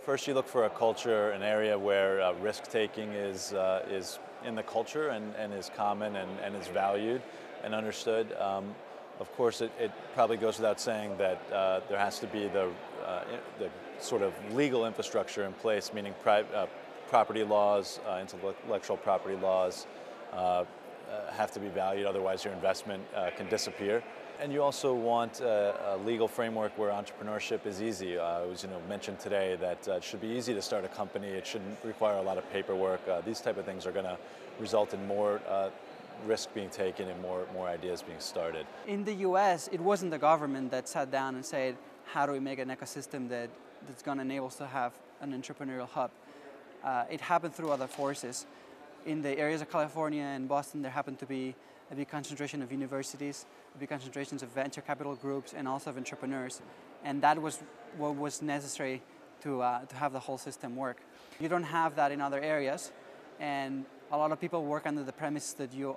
First, you look for a culture, an area where risk-taking is in the culture and is common and is valued and understood. Of course, it probably goes without saying that there has to be the sort of legal infrastructure in place, meaning property laws, intellectual property laws have to be valued, otherwise your investment can disappear. And you also want a legal framework where entrepreneurship is easy. It was mentioned today that it should be easy to start a company. It shouldn't require a lot of paperwork. These type of things are going to result in more risk being taken and more ideas being started. In the US, it wasn't the government that sat down and said, how do we make an ecosystem that's going to enable us to have an entrepreneurial hub? It happened through other forces. In the areas of California and Boston, there happened to be a big concentration of universities, big concentrations of venture capital groups, and also of entrepreneurs. And that was what was necessary to have the whole system work. You don't have that in other areas, and a lot of people work under the premise that you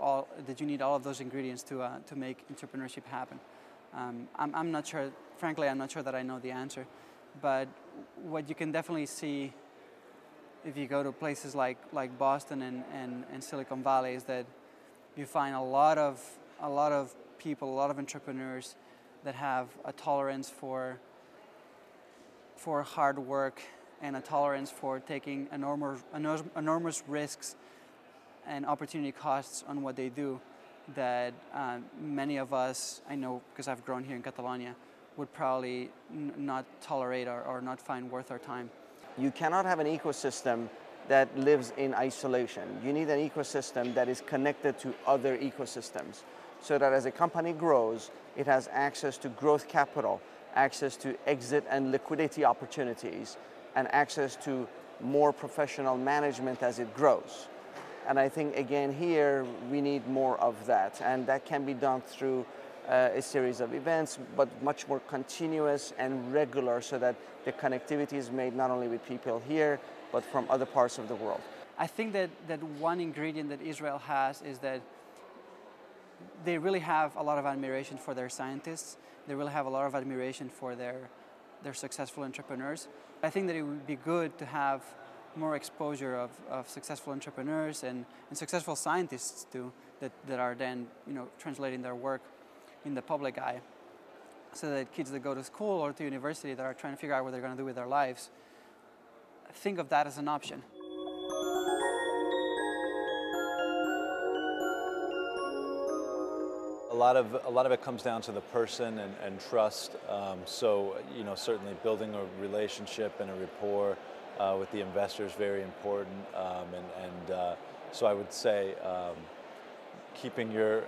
need all of those ingredients to make entrepreneurship happen. I'm not sure, frankly, I'm not sure that I know the answer, but what you can definitely see if you go to places like Boston and Silicon Valley is that you find a lot of people, a lot of entrepreneurs that have a tolerance for hard work and a tolerance for taking enormous risks and opportunity costs on what they do that many of us, I know because I've grown here in Catalonia, would probably not tolerate or not find worth our time. You cannot have an ecosystem that lives in isolation. You need an ecosystem that is connected to other ecosystems so that as a company grows, it has access to growth capital, access to exit and liquidity opportunities, and access to more professional management as it grows. And I think, again, here we need more of that. And that can be done through a series of events, but much more continuous and regular so that the connectivity is made not only with people here, but from other parts of the world. I think that one ingredient that Israel has is that they really have a lot of admiration for their scientists. They really have a lot of admiration for their successful entrepreneurs. I think that it would be good to have more exposure of successful entrepreneurs and successful scientists too, that are then translating their work in the public eye, so that kids that go to school or to university that are trying to figure out what they're going to do with their lives think of that as an option. A lot of it comes down to the person and trust. So certainly building a relationship and a rapport with the investors is very important. So I would say keeping your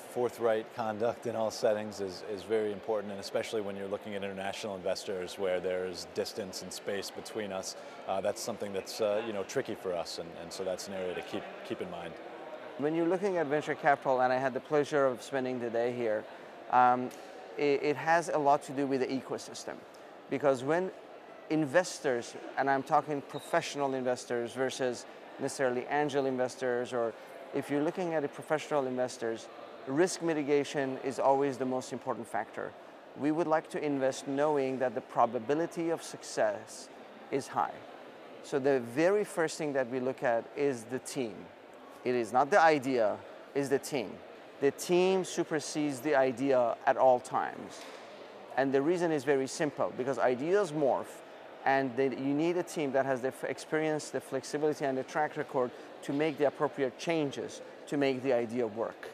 forthright conduct in all settings is very important, and especially when you're looking at international investors where there's distance and space between us. That's something that's tricky for us, and so that's an area to keep in mind. When you're looking at venture capital, and I had the pleasure of spending the day here, it has a lot to do with the ecosystem. Because when investors, and I'm talking professional investors versus necessarily angel investors, or if you're looking at professional investors, risk mitigation is always the most important factor. We would like to invest knowing that the probability of success is high. So the very first thing that we look at is the team. It is not the idea, it's the team. The team supersedes the idea at all times. And the reason is very simple, because ideas morph, and you need a team that has the experience, the flexibility, and the track record to make the appropriate changes to make the idea work,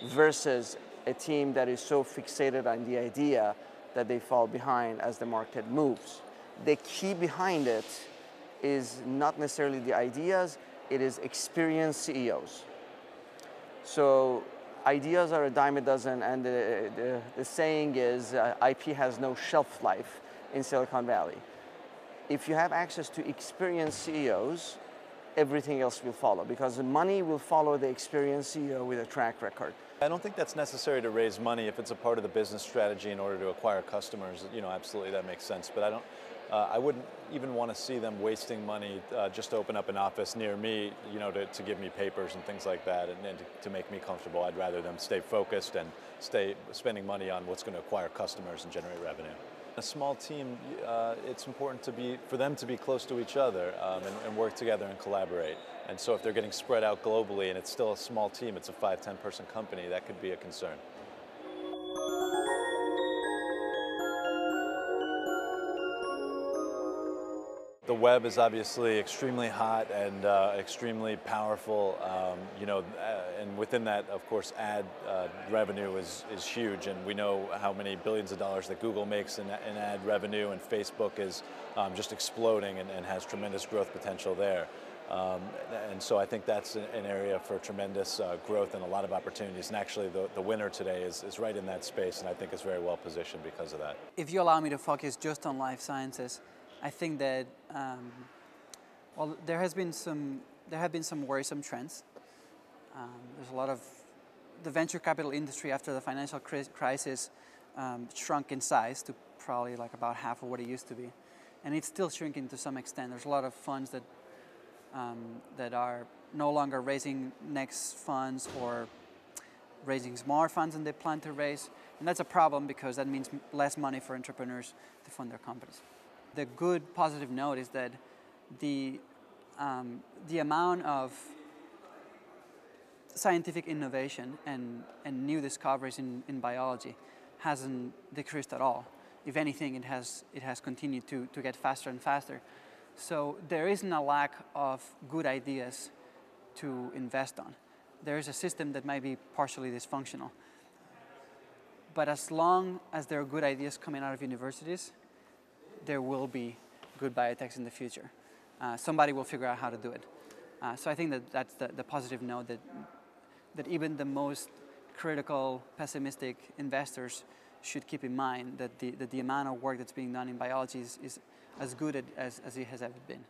versus a team that is so fixated on the idea that they fall behind as the market moves. The key behind it is not necessarily the ideas, it is experienced CEOs. So ideas are a dime a dozen, and the saying is IP has no shelf life in Silicon Valley. If you have access to experienced CEOs, everything else will follow, because the money will follow the experienced CEO with a track record. I don't think that's necessary to raise money if it's a part of the business strategy in order to acquire customers. Absolutely that makes sense. But I wouldn't even want to see them wasting money just to open up an office near me, to give me papers and things like that, and to make me comfortable. I'd rather them stay focused and stay spending money on what's going to acquire customers and generate revenue. A small team, it's important for them to be close to each other and work together and collaborate. And so if they're getting spread out globally and it's still a small team, it's a 5-10 person company, that could be a concern. The web is obviously extremely hot and extremely powerful, and within that, of course, ad revenue is huge, and we know how many billions of dollars that Google makes in ad revenue, and Facebook is just exploding and has tremendous growth potential there. And so I think that's an area for tremendous growth and a lot of opportunities, and actually the winner today is right in that space, and I think is very well positioned because of that. If you allow me to focus just on life sciences, I think that there have been some worrisome trends. There's a lot of the venture capital industry after the financial crisis shrunk in size to probably like about half of what it used to be, and it's still shrinking to some extent. There's a lot of funds that are no longer raising next funds or raising smaller funds than they plan to raise, and that's a problem because that means less money for entrepreneurs to fund their companies. The good positive note is that the amount of scientific innovation and new discoveries in biology hasn't decreased at all. If anything, it has continued to get faster and faster. So there isn't a lack of good ideas to invest on. There is a system that might be partially dysfunctional. But as long as there are good ideas coming out of universities, there will be good biotechs in the future. Somebody will figure out how to do it. So I think that's the positive note that even the most critical, pessimistic investors should keep in mind that the amount of work that's being done in biology is as good as it has ever been.